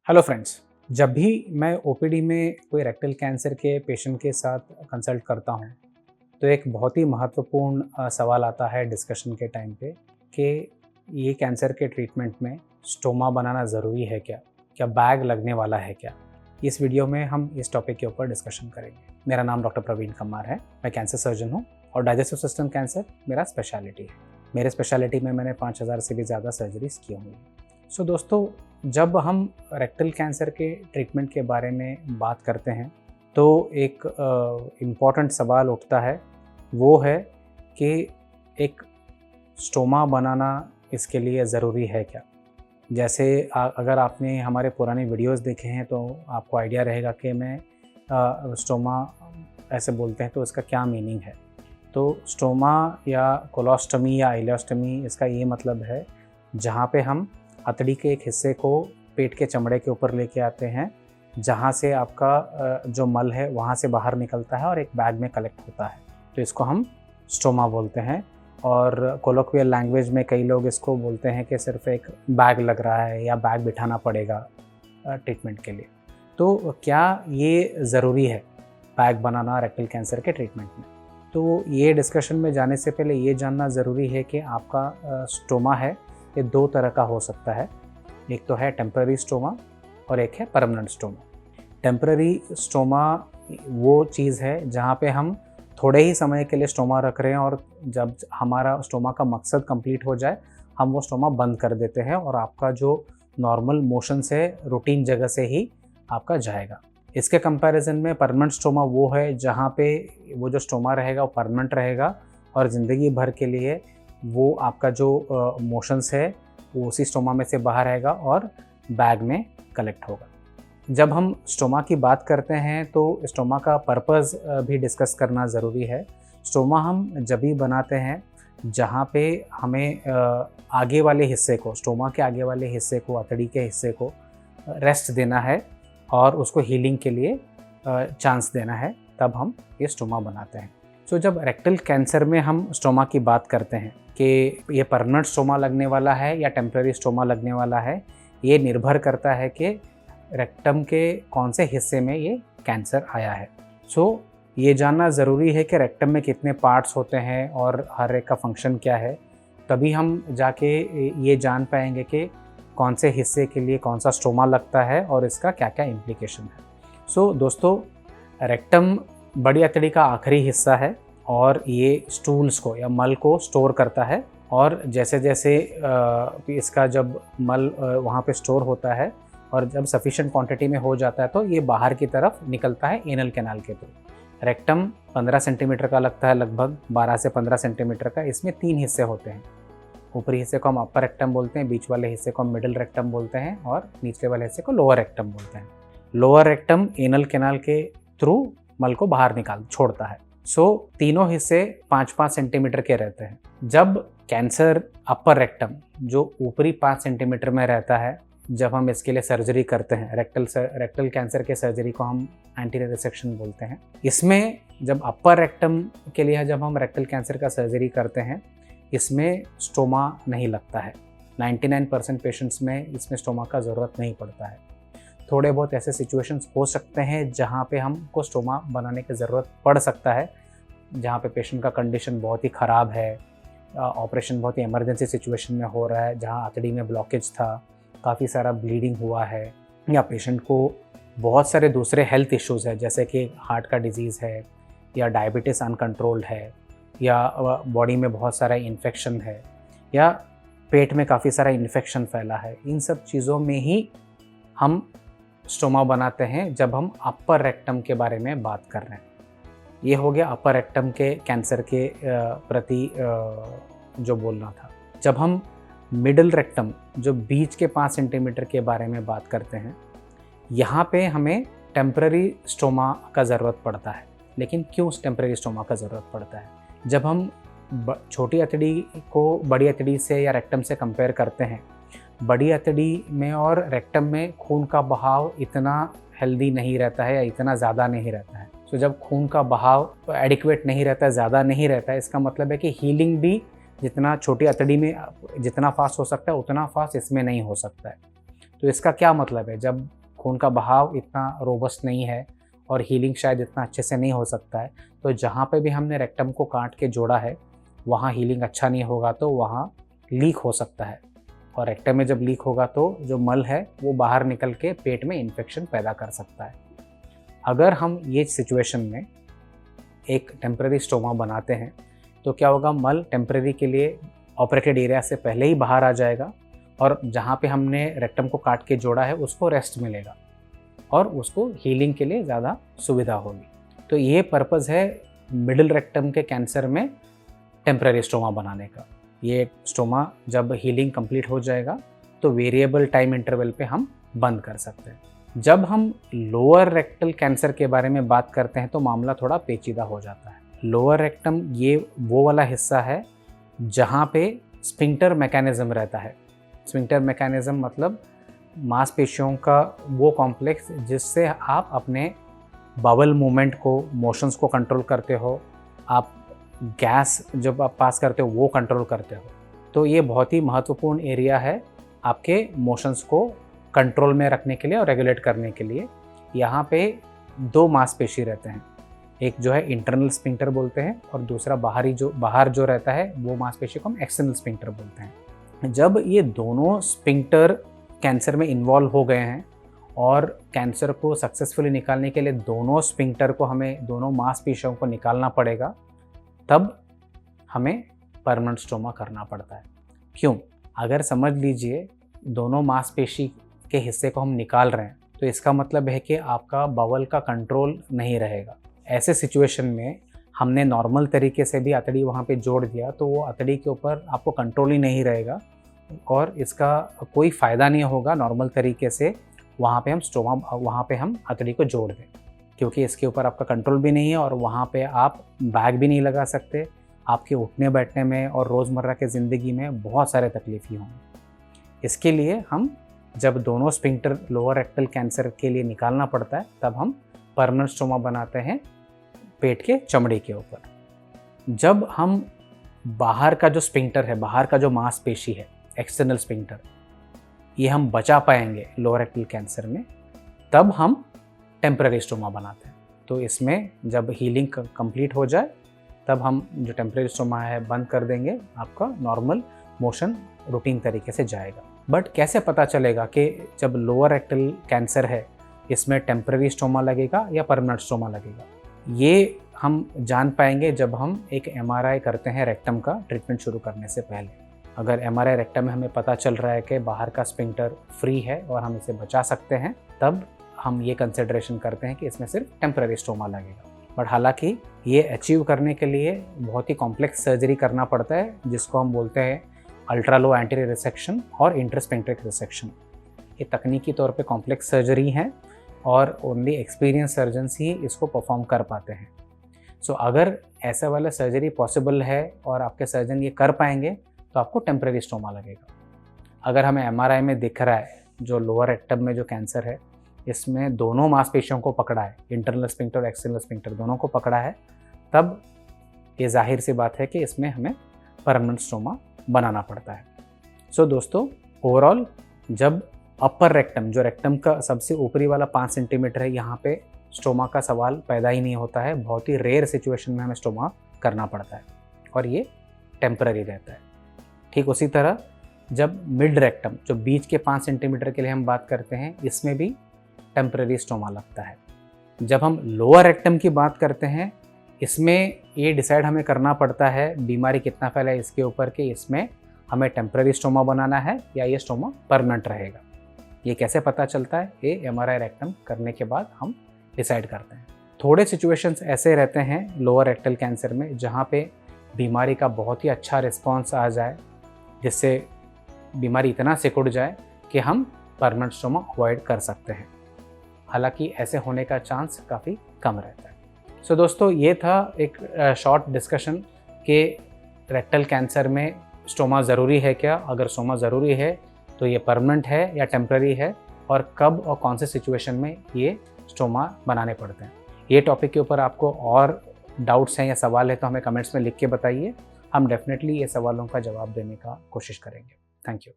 Hello friends. जब भी मैं ओपीडी में कोई रेक्टल कैंसर के पेशेंट के साथ कंसल्ट करता हूँ तो एक बहुत ही महत्वपूर्ण सवाल आता है डिस्कशन के टाइम पे कि ये कैंसर के ट्रीटमेंट में स्टोमा बनाना ज़रूरी है क्या, क्या बैग लगने वाला है क्या। इस वीडियो में हम इस टॉपिक के ऊपर डिस्कशन करेंगे। मेरा नाम डॉक्टर प्रवीण कमार है। मैं कैंसर सर्जन हूँ और डाइजेस्टिव सिस्टम कैंसर मेरा स्पेशलिटी है। मेरे स्पेशलिटी में मैंने 5000 से भी ज़्यादा सर्जरीज की हुई हैं। सो दोस्तों, जब हम रेक्टल कैंसर के ट्रीटमेंट के बारे में बात करते हैं तो एक इम्पॉर्टेंट सवाल उठता है, वो है कि एक स्टोमा बनाना इसके लिए ज़रूरी है क्या। जैसे अगर आपने हमारे पुराने वीडियोस देखे हैं तो आपको आइडिया रहेगा कि मैं स्टोमा ऐसे बोलते हैं तो इसका क्या मीनिंग है। तो स्टोमा या कोलोस्टमी या आइलियोस्टमी, इसका ये मतलब है जहाँ पे हम हथड़ी के एक हिस्से को पेट के चमड़े के ऊपर लेके आते हैं, जहाँ से आपका जो मल है वहाँ से बाहर निकलता है और एक बैग में कलेक्ट होता है, तो इसको हम स्टोमा बोलते हैं। और कोलोक्वियल लैंग्वेज में कई लोग इसको बोलते हैं कि सिर्फ एक बैग लग रहा है या बैग बिठाना पड़ेगा ट्रीटमेंट के लिए। तो क्या ये ज़रूरी है बैग बनाना रेक्टल कैंसर के ट्रीटमेंट में? तो ये डिस्कशन में जाने से पहले ये जानना ज़रूरी है कि आपका स्टोमा है ये दो तरह का हो सकता है। एक तो है टेम्पररी स्टोमा और एक है परमानेंट स्टोमा। टेम्पररी स्टोमा वो चीज़ है जहाँ पे हम थोड़े ही समय के लिए स्टोमा रख रहे हैं और जब हमारा स्टोमा का मकसद कंप्लीट हो जाए हम वो स्टोमा बंद कर देते हैं और आपका जो नॉर्मल मोशन से रूटीन जगह से ही आपका जाएगा। इसके कंपैरिजन में परमानेंट स्टोमा वो है जहाँ पे वो जो स्टोमा रहेगा वो परमानेंट रहेगा और ज़िंदगी भर के लिए वो आपका जो मोशंस है वो उसी स्टोमा में से बाहर आएगा और बैग में कलेक्ट होगा। जब हम स्टोमा की बात करते हैं तो स्टोमा का पर्पज़ भी डिस्कस करना ज़रूरी है। स्टोमा हम जब भी बनाते हैं जहाँ पे हमें आगे वाले हिस्से को, स्टोमा के आगे वाले हिस्से को, अतड़ी के हिस्से को रेस्ट देना है और उसको हीलिंग के लिए चांस देना है, तब हम ये स्टोमा बनाते हैं। सो जब रेक्टल कैंसर में हम स्टोमा की बात करते हैं कि ये परमानेंट स्टोमा लगने वाला है या टेम्पररी स्टोमा लगने वाला है, ये निर्भर करता है कि रेक्टम के कौन से हिस्से में ये कैंसर आया है। सो ये जानना ज़रूरी है कि रेक्टम में कितने पार्ट्स होते हैं और हर एक का फंक्शन क्या है, तभी हम जाके ये जान पाएंगे कि कौन से हिस्से के लिए कौन सा स्टोमा लगता है और इसका क्या क्या इम्प्लीकेशन है। सो दोस्तों, रेक्टम बड़ी अतड़ी का आखिरी हिस्सा है और ये स्टूल्स को या मल को स्टोर करता है और जैसे जैसे इसका जब मल वहाँ पे स्टोर होता है और जब सफिशिएंट क्वांटिटी में हो जाता है तो ये बाहर की तरफ निकलता है एनल कैनाल के थ्रू। रेक्टम 15 सेंटीमीटर का लगता है, लगभग 12 से 15 सेंटीमीटर का। इसमें 3 हिस्से होते हैं। ऊपरी हिस्से को हम अपर रेक्टम बोलते हैं, बीच वाले हिस्से को हम मिडिल रेक्टम बोलते हैं और निचले वाले हिस्से को लोअर रेक्टम बोलते हैं। लोअर रेक्टम एनल कैनाल के थ्रू मल को बाहर छोड़ता है। सो तीनों हिस्से 5-5 सेंटीमीटर के रहते हैं। जब कैंसर अपर रेक्टम जो ऊपरी 5 सेंटीमीटर में रहता है, जब हम इसके लिए सर्जरी करते हैं, रेक्टल कैंसर के सर्जरी को हम एंटीरियर रिसेक्शन बोलते हैं। इसमें जब अपर रेक्टम के लिए जब हम रेक्टल कैंसर का सर्जरी करते हैं, इसमें स्टोमा नहीं लगता है। 99% पेशेंट्स में इसमें स्टोमा का ज़रूरत नहीं पड़ता है। थोड़े बहुत ऐसे सिचुएशंस हो सकते हैं जहाँ पे हमको स्टोमा बनाने की ज़रूरत पड़ सकता है, जहाँ पे पेशेंट का कंडीशन बहुत ही ख़राब है, ऑपरेशन बहुत ही इमरजेंसी सिचुएशन में हो रहा है, जहाँ अतड़ी में ब्लॉकेज था, काफ़ी सारा ब्लीडिंग हुआ है, या पेशेंट को बहुत सारे दूसरे हेल्थ इश्यूज़ है जैसे कि हार्ट का डिजीज़ है या डायबिटीज़ अनकंट्रोल्ड है या बॉडी में बहुत सारा इन्फेक्शन है या पेट में काफ़ी सारा इन्फेक्शन फैला है। इन सब चीज़ों में ही हम स्टोमा बनाते हैं जब हम अपर रेक्टम के बारे में बात कर रहे हैं। ये हो गया अपर रेक्टम के कैंसर के प्रति जो बोलना था। जब हम मिडिल रेक्टम जो बीच के 5 सेंटीमीटर के बारे में बात करते हैं, यहाँ पे हमें टेम्पररी स्टोमा का ज़रूरत पड़ता है। लेकिन क्यों टेम्पररी स्टोमा का ज़रूरत पड़ता है? जब हम छोटी अतड़ी को बड़ी अतड़ी से या रेक्टम से कंपेयर करते हैं, बड़ी अतड़ी में और रेक्टम में खून का बहाव इतना हेल्दी नहीं रहता है या इतना ज़्यादा नहीं रहता है। तो जब खून का बहाव एडिक्वेट नहीं रहता है, ज़्यादा नहीं रहता है, इसका मतलब है कि हीलिंग भी जितना छोटी अतड़ी में जितना फास्ट हो सकता है उतना फास्ट इसमें नहीं हो सकता है। तो इसका क्या मतलब है? जब खून का बहाव इतना रोबस्ट नहीं है और हीलिंग शायद इतना अच्छे से नहीं हो सकता है, तो जहाँ पे भी हमने रेक्टम को काट के जोड़ा है वहाँ हीलिंग अच्छा नहीं होगा, तो वहाँ लीक हो सकता है। और रेक्टम में जब लीक होगा तो जो मल है वो बाहर निकल के पेट में इन्फेक्शन पैदा कर सकता है। अगर हम ये सिचुएशन में एक टेम्परेरी स्टोमा बनाते हैं तो क्या होगा, मल टेम्परेरी के लिए ऑपरेटेड एरिया से पहले ही बाहर आ जाएगा और जहाँ पे हमने रेक्टम को काट के जोड़ा है उसको रेस्ट मिलेगा और उसको हीलिंग के लिए ज़्यादा सुविधा होगी। तो ये पर्पज़ है मिडिल रेक्टम के कैंसर में टेम्परेरी स्टोमा बनाने का। ये स्टोमा जब हीलिंग कंप्लीट हो जाएगा तो वेरिएबल टाइम इंटरवल पे हम बंद कर सकते हैं। जब हम लोअर रेक्टल कैंसर के बारे में बात करते हैं तो मामला थोड़ा पेचीदा हो जाता है। लोअर रेक्टम ये वो वाला हिस्सा है जहाँ पे स्फिंक्टर मैकेनिज्म रहता है। स्फिंक्टर मैकेनिज्म मतलब मांसपेशियों का वो कॉम्प्लेक्स जिससे आप अपने बावल मूवमेंट को, मोशंस को कंट्रोल करते हो, आप गैस जब आप पास करते हो वो कंट्रोल करते हो। तो ये बहुत ही महत्वपूर्ण एरिया है आपके मोशंस को कंट्रोल में रखने के लिए और रेगुलेट करने के लिए। यहाँ पे दो मांसपेशी रहते हैं, एक जो है इंटरनल स्फिंक्टर बोलते हैं और दूसरा बाहर जो रहता है वो मांसपेशी को हम एक्सटर्नल स्फिंक्टर बोलते हैं। जब ये दोनों स्फिंक्टर कैंसर में इन्वॉल्व हो गए हैं और कैंसर को सक्सेसफुली निकालने के लिए दोनों स्फिंक्टर को हमें, दोनों मांसपेशियों को निकालना पड़ेगा, तब हमें परमानेंट स्टोमा करना पड़ता है। क्यों? अगर समझ लीजिए दोनों मांसपेशी के हिस्से को हम निकाल रहे हैं तो इसका मतलब है कि आपका बावल का कंट्रोल नहीं रहेगा। ऐसे सिचुएशन में हमने नॉर्मल तरीके से भी अतड़ी वहाँ पे जोड़ दिया तो वो अतड़ी के ऊपर आपको कंट्रोल ही नहीं रहेगा और इसका कोई फ़ायदा नहीं होगा नॉर्मल तरीके से वहाँ पे हम अतड़ी को जोड़ दें, क्योंकि इसके ऊपर आपका कंट्रोल भी नहीं है और वहाँ पे आप बैग भी नहीं लगा सकते। आपके उठने बैठने में और रोज़मर्रा के ज़िंदगी में बहुत सारे तकलीफ़ ही होंगे। इसके लिए हम जब दोनों स्फिंक्टर लोअर रेक्टल कैंसर के लिए निकालना पड़ता है तब हम परमानेंट स्टोमा बनाते हैं पेट के चमड़ी के ऊपर। जब हम बाहर का जो स्फिंक्टर है, बाहर का जो मांसपेशी है, एक्सटर्नल स्फिंक्टर, ये हम बचा पाएंगे लोअर रेक्टल कैंसर में, तब हम टेम्परेरी स्टोमा बनाते हैं। तो इसमें जब हीलिंग कंप्लीट हो जाए तब हम जो टेम्परेरी स्टोमा है बंद कर देंगे, आपका नॉर्मल मोशन रूटीन तरीके से जाएगा। बट कैसे पता चलेगा कि जब लोअर रेक्टल कैंसर है इसमें टेम्परेरी स्टोमा लगेगा या परमानेंट स्टोमा लगेगा? ये हम जान पाएंगे जब हम एक MRI करते हैं रेक्टम का ट्रीटमेंट शुरू करने से पहले। अगर MRI रेक्टम में हमें पता चल रहा है कि बाहर का स्फिंक्टर फ्री है और हम इसे बचा सकते हैं, तब हम ये कंसिडरेशन करते हैं कि इसमें सिर्फ टेम्परेरी स्टोमा लगेगा। बट हालांकि ये अचीव करने के लिए बहुत ही कॉम्प्लेक्स सर्जरी करना पड़ता है जिसको हम बोलते हैं अल्ट्रा लो एंटीरियर रिसेक्शन और इंटरस्फिंक्टरिक रिसेक्शन। ये तकनीकी तौर पे कॉम्प्लेक्स सर्जरी हैं और ओनली एक्सपीरियंस सर्जन्स ही इसको परफॉर्म कर पाते हैं। सो अगर ऐसा वाला सर्जरी पॉसिबल है और आपके सर्जन ये कर पाएंगे तो आपको टेम्परेरी स्टोमा लगेगा। अगर हमें MRI में दिख रहा है जो लोअर रेक्टम में जो कैंसर है इसमें दोनों मांसपेशियों को पकड़ा है, इंटरनल स्फिंक्टर और एक्सटर्नल स्फिंक्टर दोनों को पकड़ा है, तब ये जाहिर सी बात है कि इसमें हमें परमानेंट स्टोमा बनाना पड़ता है। सो दोस्तों, ओवरऑल जब अपर रेक्टम, जो रेक्टम का सबसे ऊपरी वाला 5 सेंटीमीटर है, यहाँ पे स्टोमा का सवाल पैदा ही नहीं होता है। बहुत ही रेयर सिचुएशन में हमें स्टोमा करना पड़ता है और ये टेम्पररी रहता है। ठीक उसी तरह जब मिड रेक्टम, जो बीच के 5 सेंटीमीटर के लिए हम बात करते हैं, इसमें भी टेम्पररी स्टोमा लगता है। जब हम लोअर रेक्टम की बात करते हैं, इसमें ये डिसाइड हमें करना पड़ता है बीमारी कितना फैला है इसके ऊपर कि इसमें हमें टेम्पररी स्टोमा बनाना है या ये स्टोमा परमानेंट रहेगा। ये कैसे पता चलता है? ये MRI रेक्टम करने के बाद हम डिसाइड करते हैं। थोड़े सिचुएशंस ऐसे रहते हैं लोअर रेक्टल कैंसर में जहाँ पे बीमारी का बहुत ही अच्छा रिस्पॉन्स आ जाए, जिससे बीमारी इतना सिकुड़ जाए कि हम परमानेंट स्टोमा अवॉइड कर सकते हैं। हालांकि ऐसे होने का चांस काफ़ी कम रहता है। सो दोस्तों, ये था एक शॉर्ट डिस्कशन कि रेक्टल कैंसर में स्टोमा ज़रूरी है क्या, अगर स्टोमा ज़रूरी है तो ये परमानेंट है या टेम्पररी है, और कब और कौन से सिचुएशन में ये स्टोमा बनाने पड़ते हैं। ये टॉपिक के ऊपर आपको और डाउट्स हैं या सवाल है तो हमें कमेंट्स में लिख के बताइए। हम डेफिनेटली ये सवालों का जवाब देने का कोशिश करेंगे। Thank you.